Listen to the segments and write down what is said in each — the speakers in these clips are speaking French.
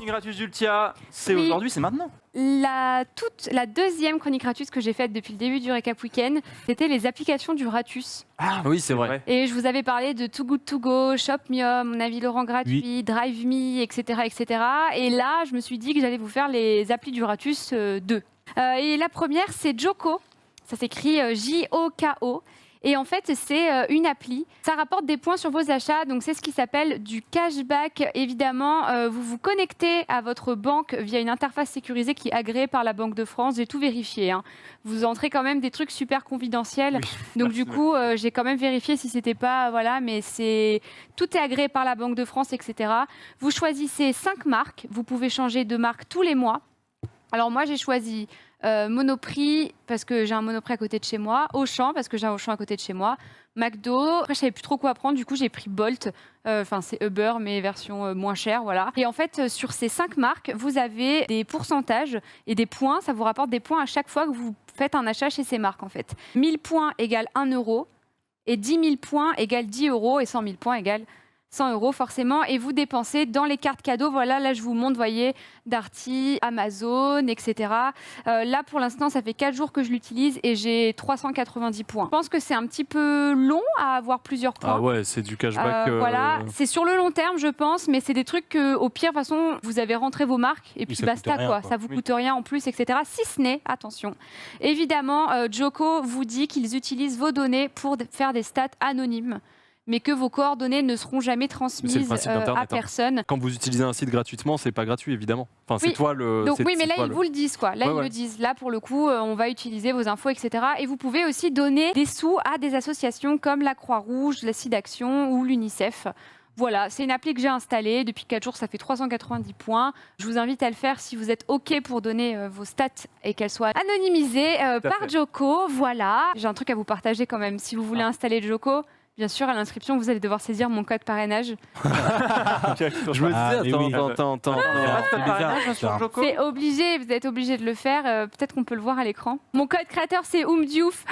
Gratuite Jultia, c'est Oui. aujourd'hui, c'est maintenant. La deuxième chronique Ratus que j'ai faite depuis le début du récap week-end, c'était les applications du Ratus. Ah Oui, c'est vrai. Et je vous avais parlé de Too Good To Go, ShopMium, Mon Avis Laurent gratuit, DriveMe, etc., etc. Et là, je me suis dit que j'allais vous faire les applis du Ratus 2. Et la première, c'est Joko. Ça s'écrit J-O-K-O. Et en fait, c'est une appli. Ça rapporte des points sur vos achats. Donc, c'est ce qui s'appelle du cashback. Évidemment, vous vous connectez à votre banque via une interface sécurisée qui est agréée par la Banque de France. J'ai tout vérifié. Vous entrez quand même des trucs super confidentiels. Oui, Donc, du coup, j'ai quand même vérifié si c'était pas... Voilà, mais tout est agréé par la Banque de France, etc. Vous choisissez 5 marques. Vous pouvez changer de marque tous les mois. Alors, moi, j'ai choisi... Monoprix parce que j'ai un Monoprix à côté de chez moi, Auchan parce que j'ai un Auchan à côté de chez moi, McDo. Après, je savais plus trop quoi prendre, du coup j'ai pris Bolt. Enfin, c'est Uber mais version moins chère, voilà. Et en fait, sur ces 5 marques, vous avez des pourcentages et des points. Ça vous rapporte des points à chaque fois que vous faites un achat chez ces marques, en fait. 1000 points égale 1 euro et 10 000 points égale 10 euros et 100 000 points égale 100 euros forcément, et vous dépensez dans les cartes cadeaux. Voilà, là je vous montre, voyez, Darty, Amazon, etc. Là pour l'instant, ça fait 4 jours que je l'utilise et j'ai 390 points. Je pense que c'est un petit peu long à avoir plusieurs points. Ah ouais, c'est du cashback. Voilà, c'est sur le long terme, je pense, mais c'est des trucs que, au pire, de toute façon, vous avez rentré vos marques et puis ça basta, coûte rien, quoi. quoi. Ça vous coûte rien en plus, etc. Si ce n'est, attention, évidemment, Joko vous dit qu'ils utilisent vos données pour faire des stats anonymes, mais que vos coordonnées ne seront jamais C'est le transmises principe à d'Internet, personne. Quand vous utilisez un site gratuitement, c'est pas gratuit, évidemment. Enfin, Oui. c'est toi le. Donc c'est- oui, mais c'est là, toi ils le- vous le disent, quoi. Là, Ouais, ils ouais. le disent. Là, pour le coup, on va utiliser vos infos, etc. Et vous pouvez aussi donner des sous à des associations comme la Croix-Rouge, la SIDAction ou l'UNICEF. Voilà, c'est une appli que j'ai installée. Depuis 4 jours, ça fait 390 points. Je vous invite à le faire si vous êtes OK pour donner vos stats et qu'elles soient anonymisées par fait. Joko. Voilà. J'ai un truc à vous partager quand même. Si vous voulez installer Joko, bien sûr, à l'inscription, vous allez devoir saisir mon code parrainage. Je me Ah, disais, mais oui. attends. Il y a pas de C'est bizarre, parrainage sur ça. Joko. C'est obligé, vous êtes obligé de le faire. Peut-être qu'on peut le voir à l'écran. Mon code créateur, c'est Oumdiouf.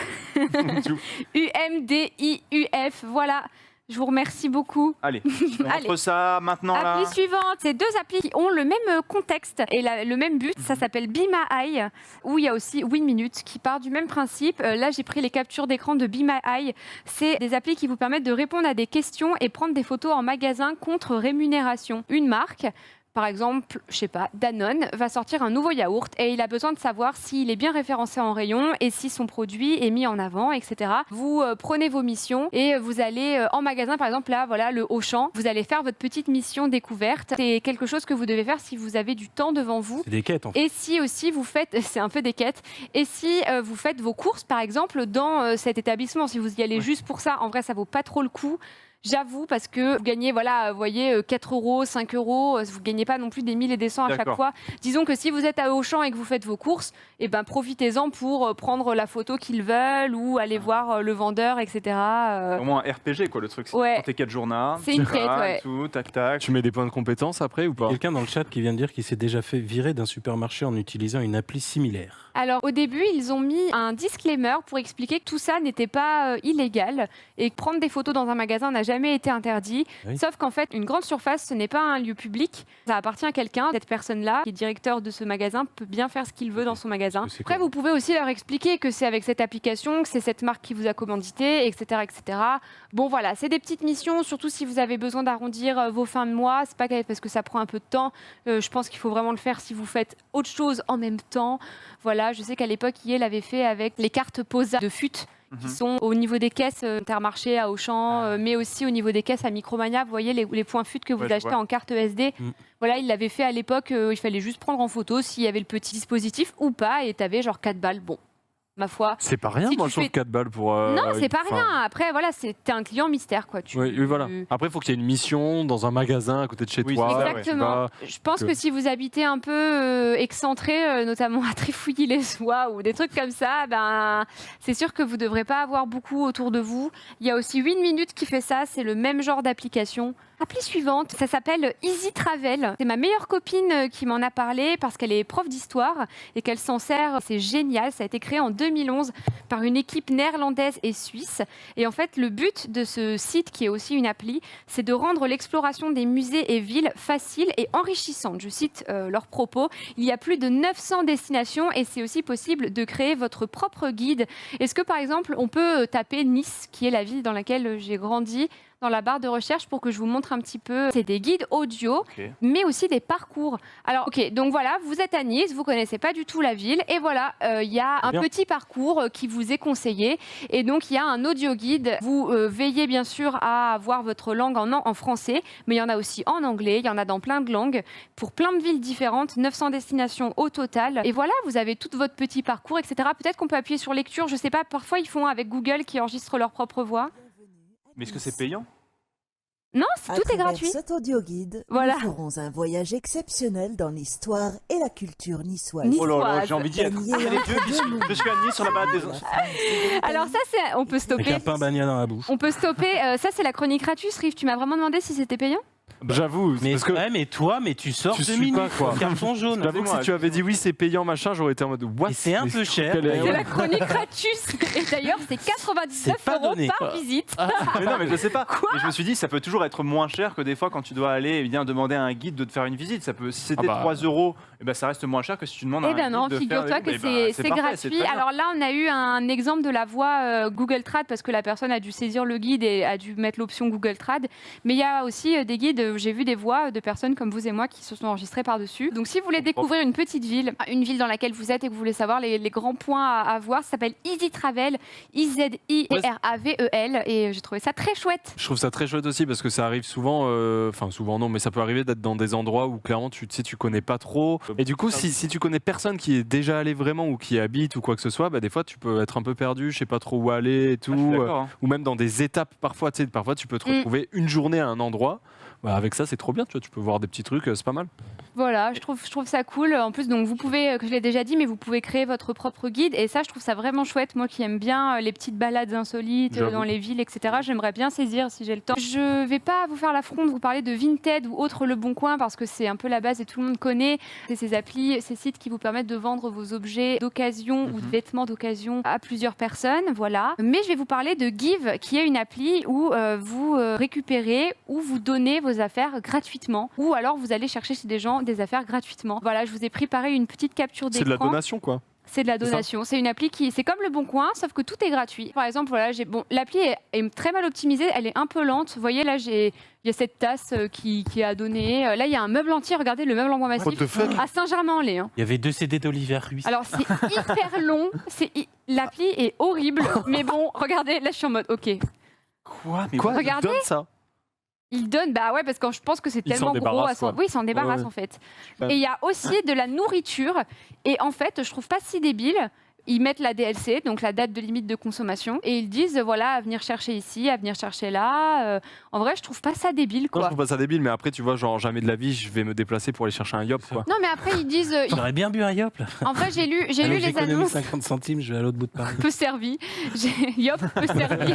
UMDIUF. Voilà. Je vous remercie beaucoup. Allez, on Allez. montre ça maintenant là. Appli suivante, c'est 2 applis qui ont le même contexte et le même but. Ça s'appelle Be My Eye, où il y a aussi WinMinute qui part du même principe. Là, j'ai pris les captures d'écran de Be My Eye. C'est des applis qui vous permettent de répondre à des questions et prendre des photos en magasin contre rémunération. Une marque, par exemple, je sais pas, Danone va sortir un nouveau yaourt et il a besoin de savoir s'il est bien référencé en rayon et si son produit est mis en avant, etc. Vous prenez vos missions et vous allez en magasin, par exemple, là, voilà, le Auchan. Vous allez faire votre petite mission découverte. C'est quelque chose que vous devez faire si vous avez du temps devant vous. C'est des quêtes, en fait. Et si aussi vous faites, c'est un peu des quêtes, et si vous faites vos courses, par exemple, dans cet établissement, si vous y allez juste pour ça, en vrai, ça vaut pas trop le coup. J'avoue, parce que vous gagnez, voilà, vous voyez, 4 euros, 5 euros, vous gagnez pas non plus des 1000 et des 100 à chaque D'accord. fois. Disons que si vous êtes à Auchan et que vous faites vos courses, eh ben, profitez-en pour prendre la photo qu'ils veulent ou aller voir le vendeur, etc. Au moins un RPG quoi le truc. Ouais. Quand t'es 4 journées. C'est une quête, ouais. Tout, tac tac. Tu mets des points de compétence après ou pas? Quelqu'un dans le chat qui vient de dire qu'il s'est déjà fait virer d'un supermarché en utilisant une appli similaire. Alors au début, ils ont mis un disclaimer pour expliquer que tout ça n'était pas illégal et que prendre des photos dans un magasin n'a jamais été interdit. Oui. Sauf qu'en fait, une grande surface, ce n'est pas un lieu public. Ça appartient à quelqu'un. Cette personne-là, qui est directeur de ce magasin, peut bien faire ce qu'il veut dans son magasin. C'est Après, cool. vous pouvez aussi leur expliquer que c'est avec cette application, que c'est cette marque qui vous a commandité, etc., etc. Bon voilà, c'est des petites missions, surtout si vous avez besoin d'arrondir vos fins de mois. C'est pas parce que ça prend un peu de temps. Je pense qu'il faut vraiment le faire si vous faites autre chose en même temps. Voilà, je sais qu'à l'époque, Yel avait fait avec les cartes Posa de FUT, qui sont au niveau des caisses Intermarché, à Auchan, mais aussi au niveau des caisses à Micromania. Vous voyez les points FUT que vous Ouais, je achetez vois. en carte SD. Voilà, il l'avait fait à l'époque. Il fallait juste prendre en photo s'il y avait le petit dispositif ou pas, et t'avais genre 4 balles. Bon, ma foi. C'est pas rien, Si moi tu je trouve fais- 4 balles pour. Non, c'est pas enfin, rien. Après, voilà, t'es un client mystère, quoi. Oui, oui, voilà. Après, il faut qu'il y ait une mission dans un magasin à côté de chez Oui, toi. c'est ça, Exactement. Je pense que si vous habitez un peu excentré, notamment à Trifouilly-les-Oies ou des trucs comme ça, ben, c'est sûr que vous ne devrez pas avoir beaucoup autour de vous. Il y a aussi 8 minutes qui fait ça, c'est le même genre d'application. Appli suivante, ça s'appelle Easy Travel. C'est ma meilleure copine qui m'en a parlé parce qu'elle est prof d'histoire et qu'elle s'en sert. C'est génial, ça a été créé en 2000. 2011 par une équipe néerlandaise et suisse. Et en fait, le but de ce site, qui est aussi une appli, c'est de rendre l'exploration des musées et villes facile et enrichissante. Je cite leurs propos. Il y a plus de 900 destinations et c'est aussi possible de créer votre propre guide. Est-ce que, par exemple, on peut taper Nice, qui est la ville dans laquelle j'ai grandi, dans la barre de recherche pour que je vous montre un petit peu. C'est des guides audio, mais aussi des parcours. Alors, ok, donc voilà, vous êtes à Nice, vous connaissez pas du tout la ville, et voilà, il y a un petit parcours qui vous est conseillé, et donc il y a un audio guide. Vous veillez bien sûr à avoir votre langue en français, mais il y en a aussi en anglais, il y en a dans plein de langues, pour plein de villes différentes, 900 destinations au total. Et voilà, vous avez tout votre petit parcours, etc. Peut-être qu'on peut appuyer sur lecture, je sais pas, parfois ils font avec Google qui enregistre leur propre voix. Mais est-ce que c'est payant? Non, tout est gratuit. Cet audio guide, Voilà. nous ferons un voyage exceptionnel dans l'histoire et la culture niçoise. Nice. Oh là là, Niçoise. j'ai envie d'y être. Gagner Allez, entre Dieu, deux mondes. je suis à Nice sur la balade des... Alors ça, c'est, on peut Avec stopper. un pain bagna dans la bouche. On peut stopper. Ça, c'est la chronique gratuite. Riff, tu m'as vraiment demandé si c'était payant? J'avoue, Mais, parce que mais toi, tu sors Tu 2 suis minutes. pas, quoi. Carton jaune. j'avoue que si tu avais dit oui, c'est payant, machin, j'aurais été en mode what? Et c'est un Mais peu cher, quelle est- d'ailleurs. C'est la chronique gratuite. Et d'ailleurs, c'est 99 C'est pas € donné. par visite. Mais non, mais je sais pas. Mais je me suis dit, ça peut toujours être moins cher que des fois quand tu dois aller bien demander à un guide de te faire une visite. Ça peut, si c'était 3 €, eh ben, ça reste moins cher que si tu demandes à un Eh bien guide non, de faire... figure-toi que Eh ben, c'est parfait, c'est gratuit. très bien. Alors là, on a eu un exemple de la voix Google Trad parce que la personne a dû saisir le guide et a dû mettre l'option Google Trad. Mais il y a aussi des guides, j'ai vu des voix de personnes comme vous et moi qui se sont enregistrées par-dessus. Donc si vous voulez découvrir une petite ville, une ville dans laquelle vous êtes et que vous voulez savoir les grands points à voir, ça s'appelle Easy Travel, IZIRAVEL. Et j'ai trouvé ça très chouette. Je trouve ça très chouette aussi parce que ça arrive souvent, enfin souvent non, mais ça peut arriver d'être dans des endroits où clairement tu sais, tu connais pas trop. Et du coup, si tu connais personne qui est déjà allé vraiment ou qui habite ou quoi que ce soit, bah, des fois tu peux être un peu perdu, je sais pas trop où aller et tout. Ah, je suis d'accord, hein. Ou même dans des étapes parfois, tu sais, parfois tu peux te retrouver une journée à un endroit. Bah, avec ça, c'est trop bien, tu vois, tu peux voir des petits trucs, c'est pas mal. Voilà, je trouve ça cool. En plus, donc vous pouvez, que je l'ai déjà dit, mais vous pouvez créer votre propre guide. Et ça, je trouve ça vraiment chouette. Moi qui aime bien les petites balades insolites J'avoue. dans les villes, etc. J'aimerais bien saisir si j'ai le temps. Je vais pas vous faire l'affront de vous parler de Vinted ou autre Le Bon Coin parce que c'est un peu la base et tout le monde connaît. C'est ces applis, ces sites qui vous permettent de vendre vos objets d'occasion ou de vêtements d'occasion à plusieurs personnes. Voilà. Mais je vais vous parler de Give, qui est une appli où vous récupérez ou vous donnez vos affaires gratuitement. Ou alors vous allez chercher chez des gens des affaires gratuitement. Voilà, je vous ai préparé une petite capture d'écran. C'est de la donation, quoi. C'est de la C'est ça. donation. C'est une appli qui, c'est comme Le Bon Coin, sauf que tout est gratuit. Par exemple, voilà, l'appli est très mal optimisée, elle est un peu lente. Vous voyez là, il y a cette tasse qui est à donner. Là, il y a un meuble entier. Regardez le meuble en bois massif What the fuck? à Saint-Germain-en-Laye. Hein. Il y avait 2 CD d'Oliver Ruiz. Alors c'est hyper long. L'appli est horrible, mais bon, regardez. Là, je suis en mode, ok. Quoi? Mais Quoi? Regardez. Il donne ça? Il donne, bah ouais, parce que je pense que c'est Il s'en tellement gros. débarrasse, quoi. Oui, il s'en débarrasse Ouais. en fait. Ouais. Et il y a aussi de la nourriture. Et en fait, je trouve pas si débile. Ils mettent la DLC, donc la date de limite de consommation, et ils disent voilà, à venir chercher ici, à venir chercher là. En vrai, je trouve pas ça débile, Non, je quoi. trouve pas ça débile, mais après, tu vois, genre, jamais de la vie, je vais me déplacer pour aller chercher un yop, quoi. Non, mais après, ils disent. J'aurais bien bu un yop là. En vrai, j'ai lu Allez, les j'économise annonces. 50 centimes, je vais à l'autre bout de Paris. Peu servi. Yop, peu servi.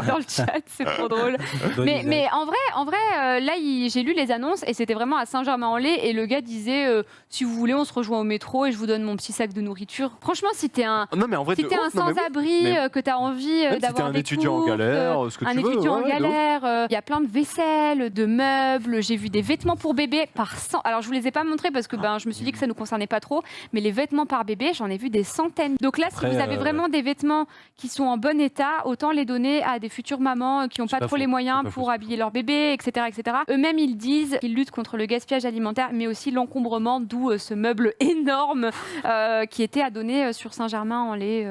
Dans le chat, c'est trop drôle. Bonne idée. Mais en vrai, là, j'ai lu les annonces et c'était vraiment à Saint-Germain-en-Laye et le gars disait si vous voulez, on se rejoint au métro et je vous donne mon petit sac de nourriture. Franchement, si t'es un Non, mais en vrai, si de t'es un ouf, non, mais oui. sans-abri, mais- que t'as envie Même si t'es d'avoir un des étudiant en courses, galère, ce que un tu veux. étudiant en ouais, de ouf. galère, il y a plein de vaisselle, de meubles, j'ai vu des vêtements pour bébé par 100. Alors je vous les ai pas montrés parce que je me suis dit que ça nous concernait pas trop, mais les vêtements par bébé, j'en ai vu des centaines. Donc là, Après, si vous avez vraiment des vêtements qui sont en bon état, autant les donner à des futures mamans qui n'ont C'est pas pas trop faux, les moyens c'est pas pour faux. habiller leur bébé, etc., etc. Eux-mêmes, ils disent qu'ils luttent contre le gaspillage alimentaire, mais aussi l'encombrement, d'où ce meuble énorme qui était à donner sur Saint-Germain-en-Laye.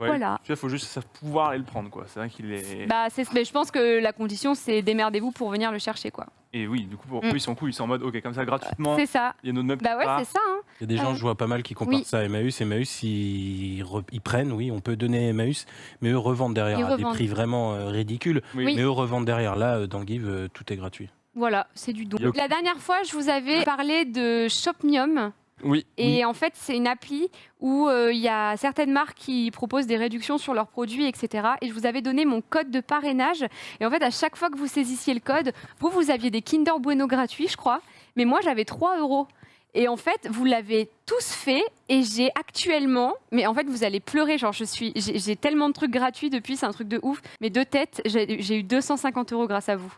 Ouais, Voilà. Il faut juste pouvoir aller le prendre, quoi. C'est vrai qu'il est... Mais je pense que la condition, c'est démerdez-vous pour venir le chercher, quoi. Et oui, du coup, pour eux, ils sont cool. Ils sont en mode, ok, comme ça, gratuitement, C'est ça. il y a notre meuble Bah qui ouais, part. c'est ça. Hein. Il y a des gens, je vois pas mal qui comparent oui. ça à Emmaüs. Emmaüs, ils prennent, oui, on peut donner Emmaüs, mais eux revendent derrière Ils à des revendent. prix vraiment ridicules. Oui. Mais eux revendent derrière. Là, dans Give, tout est gratuit. Voilà, c'est du don. Le- La dernière fois, je vous avais parlé de Shopmium. Oui. Et en fait, c'est une appli où il y a certaines marques qui proposent des réductions sur leurs produits, etc. Et je vous avais donné mon code de parrainage. Et en fait, à chaque fois que vous saisissiez le code, vous aviez des Kinder Bueno gratuits, je crois. Mais moi, j'avais 3 €. Et en fait, vous l'avez tous fait et j'ai actuellement, mais en fait vous allez pleurer, genre j'ai tellement de trucs gratuits depuis, c'est un truc de ouf, mais de tête, j'ai eu 250 € grâce à vous.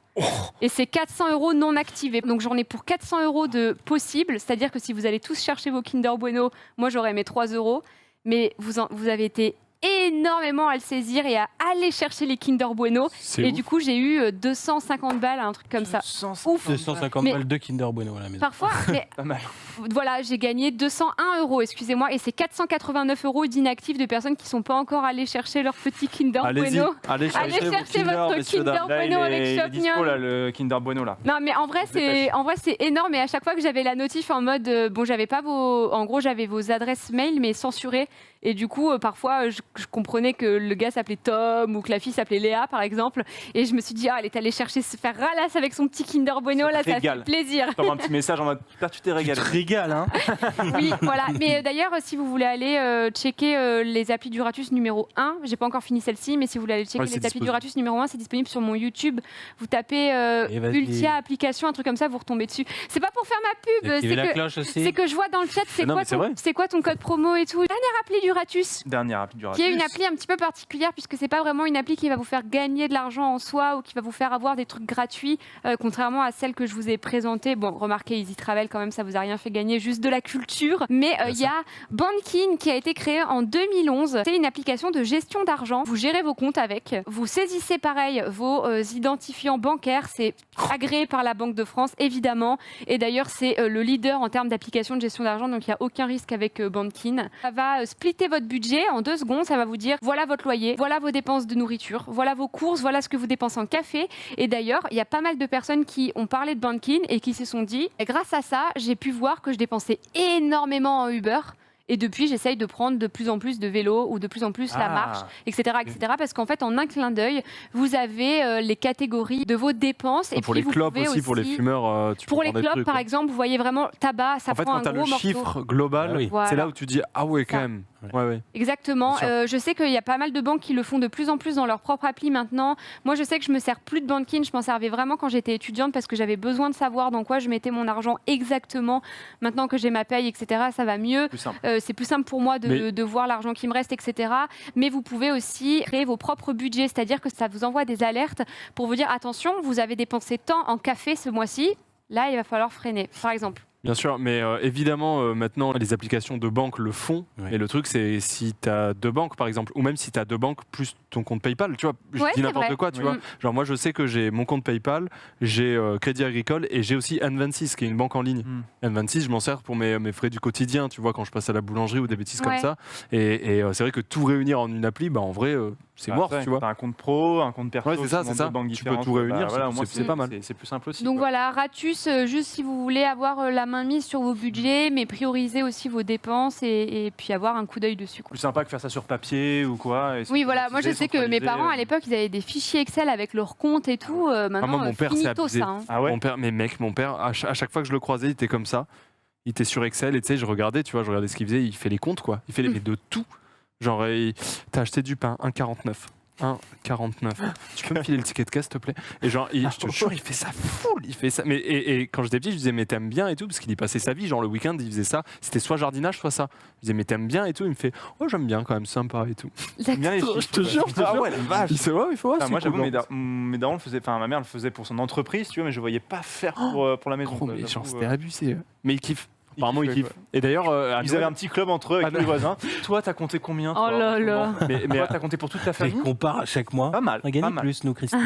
Et c'est 400 € non activés. Donc j'en ai pour 400 € de possible, c'est-à-dire que si vous allez tous chercher vos Kinder Bueno, moi j'aurais mes 3 €, mais vous avez été énormément à le saisir et à aller chercher les Kinder Bueno. Et du coup, j'ai eu 250 balles, un truc comme ça. Ouf. 250 balles de Kinder Bueno à la maison. Parfois, mais Pas mal. voilà, j'ai gagné 201 €, excusez-moi, et c'est 489 € d'inactifs de personnes qui ne sont pas encore allées chercher leur petit Kinder Bueno. Allez Allez chercher votre Kinder Là, Bueno avec il est dispo, Shopnium. là, le Kinder Bueno, là. Non, mais en vrai, c'est énorme. Et à chaque fois que j'avais la notif en mode, bon, j'avais pas en gros, j'avais vos adresses mail, mais censurées. Et du coup, parfois, je comprenais que le gars s'appelait Tom ou que la fille s'appelait Léa, par exemple. Et je me suis dit, elle est allée chercher se faire ralasse avec son petit Kinder Bueno, là, ça fait plaisir. T'envoies un petit message en mode, putain, tu t'es régalé. Tu te régales, hein. Oui, voilà. Mais d'ailleurs, si vous voulez aller checker les applis du Ratus numéro 1, j'ai pas encore fini celle-ci, mais si vous voulez aller checker les applis du Ratus numéro 1, c'est disponible sur mon YouTube. Vous tapez Ultia application, un truc comme ça, vous retombez dessus. C'est pas pour faire ma pub, c'est que je vois dans le chat, c'est quoi ton code promo et tout. Dernière appli du Ratus. Dernière appli du Ratus. Qui est une appli un petit peu particulière, puisque c'est pas vraiment une appli qui va vous faire gagner de l'argent en soi ou qui va vous faire avoir des trucs gratuits, contrairement à celle que je vous ai présentée. Bon, remarquez, Easy Travel, quand même, ça vous a rien fait gagner, juste de la culture. Mais il y a Bankin qui a été créé en 2011. C'est une application de gestion d'argent. Vous gérez vos comptes avec. Vous saisissez pareil vos identifiants bancaires. C'est agréé par la Banque de France, évidemment. Et d'ailleurs, c'est le leader en termes d'application de gestion d'argent. Donc, il n'y a aucun risque avec Bankin. Ça va splitter votre budget en 2 secondes. Ça va vous dire, voilà votre loyer, voilà vos dépenses de nourriture, voilà vos courses, voilà ce que vous dépensez en café. Et d'ailleurs, il y a pas mal de personnes qui ont parlé de Bankin et qui se sont dit, grâce à ça, j'ai pu voir que je dépensais énormément en Uber. Et depuis, j'essaye de prendre de plus en plus de vélo ou de plus en plus la marche, etc. Parce qu'en fait, en un clin d'œil, vous avez les catégories de vos dépenses. Et pour puis les clopes aussi, pour les fumeurs, tu peux pour les prendre des clopes, trucs, par quoi. exemple, vous voyez vraiment tabac, ça En fait, prend quand un tu as gros le morceau. chiffre global, Voilà. c'est là où tu dis ah ouais, quand Ça. même. Ouais. Exactement. Bien sûr. Je sais qu'il y a pas mal de banques qui le font de plus en plus dans leur propre appli maintenant. Moi, je sais que je me sers plus de Bankin. Je m'en servais vraiment quand j'étais étudiante parce que j'avais besoin de savoir dans quoi je mettais mon argent exactement. Maintenant que j'ai ma paye, etc., ça va mieux. C'est plus simple pour moi de voir l'argent qui me reste, etc. Mais vous pouvez aussi créer vos propres budgets, c'est-à-dire que ça vous envoie des alertes pour vous dire attention, vous avez dépensé tant en café ce mois-ci. Là, il va falloir freiner, par exemple. Bien sûr, mais évidemment, maintenant, les applications de banque le font. Ouais. Et le truc, c'est si tu as 2 banques, par exemple, ou même si tu as 2 banques plus ton compte PayPal, tu vois, je Ouais, dis c'est n'importe vrai. quoi, tu vois. Genre, moi, je sais que j'ai mon compte PayPal, j'ai Crédit Agricole et j'ai aussi N26, qui est une banque en ligne. N26, je m'en sers pour mes frais du quotidien, tu vois, quand je passe à la boulangerie ou des bêtises comme ça. Et c'est vrai que tout réunir en une appli, bah, en vrai, c'est mort, tu vois. T'as un compte pro, un compte perso, Ouais, c'est ça. Tu peux tout réunir, c'est pas mal. C'est plus simple aussi. Donc quoi. voilà, Ratus, juste si vous voulez avoir la main mise sur vos budgets, mais prioriser aussi vos dépenses et puis avoir un coup d'œil dessus, quoi. Plus sympa que faire ça sur papier ou quoi. Oui, voilà, moi je sais que mes parents à l'époque, ils avaient des fichiers Excel avec leurs comptes et tout. Maintenant, moi, mon père, c'est finito abusé. ça. Hein. Ah ouais. Mon père, à chaque fois que je le croisais, il était comme ça. Il était sur Excel et tu sais, je regardais ce qu'il faisait. Il fait les comptes, quoi. Il fait les mais de tout. Genre, t'as acheté du pain, 1,49. 1,49. Tu peux me filer le ticket de caisse, s'il te plaît? Et genre, je te jure, il fait ça full. Il fait ça. Mais, et quand j'étais petit, je disais, mais t'aimes bien et tout, parce qu'il y passait sa vie. Genre, le week-end, il faisait ça. C'était soit jardinage, soit ça. Je disais, mais t'aimes bien et tout. Il me fait, oh, j'aime bien quand même, sympa et tout. Bien les chiffres, Je te jure, Ah ouais, la vache. Il fait, ouais, il faut voir. Moi, j'avoue, mes darons le faisaient, enfin, ma mère le faisait pour son entreprise, tu vois, mais je voyais pas faire pour la maison. Gros, quoi, mais j'avoue, genre, c'était abusé. Mais il kiffe. Apparemment, il kiffe. ouais. Et d'ailleurs, Ils avaient un petit club entre eux avec tous les voisins. Toi, t'as compté combien? Oh là là. Mais Toi, t'as compté pour toute ta Et famille? compare chaque mois. Pas mal. On a gagné pas mal. plus, nous, Christine.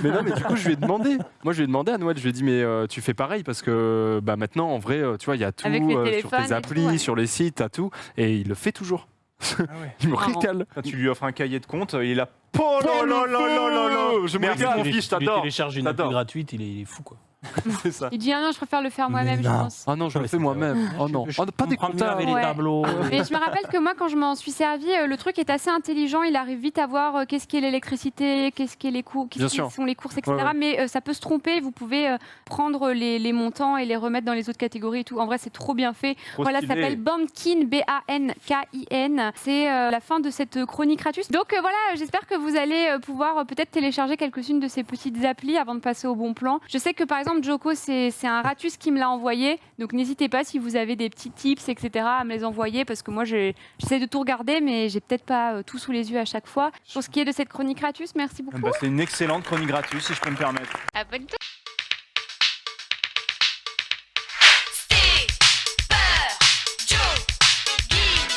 Mais non, mais du coup, je lui ai demandé. Moi, je lui ai demandé à Noël, je lui ai dit, mais tu fais pareil parce que bah, maintenant, en vrai, tu vois, il y a tout Avec les sur téléphones tes et applis, tout, ouais. sur les sites, t'as tout. Et il le fait toujours. Ah ouais. Il me Marrant. régale. Quand tu lui offres un cahier de compte, il a. Oh là là là là là là. Je me Merci, régale. mon fils, je Tu lui t'adore. télécharges une appli T'adores. gratuite, il est fou, quoi. C'est ça. Il dit ah non, je préfère le faire moi-même, je non. pense. Ah non, je le Ouais, fais c'est moi-même. Oh non. Je Oh, pas des comprends mieux comptables. avec les Ouais. tableaux. Mais je me rappelle que moi, quand je m'en suis servi, le truc est assez intelligent. Il arrive vite à voir qu'est-ce qu'est l'électricité, qu'est-ce qu'est les cours, Bien qu'est-ce sûr. qui sont les courses, etc. Ouais, ouais. Mais ça peut se tromper. Vous pouvez prendre les montants et les remettre dans les autres catégories et tout. En vrai, c'est trop bien fait. Trop Voilà, ça stylé. s'appelle Bankin, Bankin. C'est la fin de cette chronique Ratus. Donc voilà, j'espère que vous allez pouvoir peut-être télécharger quelques-unes de ces petites applis avant de passer au bon plan. Je sais que par exemple, Joko, c'est un Ratus qui me l'a envoyé. Donc n'hésitez pas si vous avez des petits tips, etc. à me les envoyer parce que moi, j'essaie de tout regarder, mais j'ai peut-être pas tout sous les yeux à chaque fois. Pour ce qui est de cette chronique Ratus, merci beaucoup. Bah, c'est une excellente chronique gratuite, si je peux me permettre. À bientôt.